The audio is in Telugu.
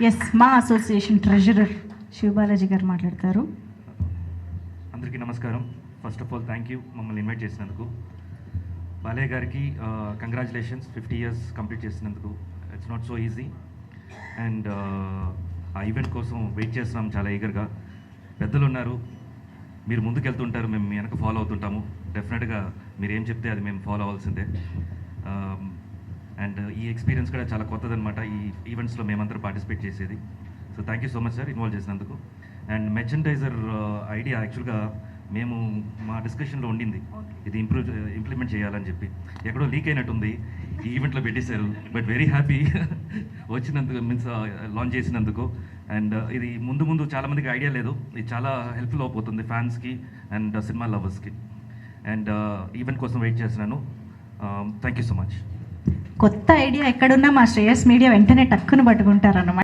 ఎస్, మా అసోసియేషన్ ట్రెజరర్ శివబాలాజీ గారు మాట్లాడతారు. అందరికీ నమస్కారం. First of all thank you మమ్మల్ని ఇన్వైట్ చేసినందుకు. బాలయ్య గారికి కంగ్రాచులేషన్స్, 50 years కంప్లీట్ చేసినందుకు. It's not so easy. And ఆ ఈవెంట్ కోసం వెయిట్ చేస్తున్నాం చాలా ఈగర్గా. పెద్దలు ఉన్నారు, మీరు ముందుకెళ్తుంటారు, మేము మీ వెనక ఫాలో అవుతుంటాము. డెఫినెట్గా మీరు ఏం చెప్తే అది మేము ఫాలో అవ్వాల్సిందే. అండ్ ఈ ఎక్స్పీరియన్స్ కూడా చాలా కొత్తదనమాట, ఈ ఈవెంట్స్లో మేమందరూ పార్టిసిపేట్ చేసేది. So thank you so much sir involve చేసినందుకు. అండ్ మెర్చండైజర్ ఐడియా యాక్చువల్గా మేము మా డిస్కషన్లో ఉండింది, ఇది ఇంప్లిమెంట్ చేయాలని చెప్పి. ఎక్కడో లీక్ అయినట్టుంది, ఈ ఈవెంట్లో పెట్టేశారు. బట్ వెరీ హ్యాపీ వచ్చినందుకు, మీన్స్ లాంచ్ చేసినందుకు. అండ్ ఇది ముందు చాలామందికి ఐడియా లేదు, ఇది చాలా హెల్ప్ఫుల్ అయిపోతుంది ఫ్యాన్స్కి అండ్ సినిమా లవర్స్కి. అండ్ ఈవెంట్ కోసం వెయిట్ చేస్తున్నాను. Thank you so much. కొత్త ఐడియా ఎక్కడున్నా మా శ్రేయస్ మీడియా వెంటనే టక్కును పట్టుకుంటారన్నమాట.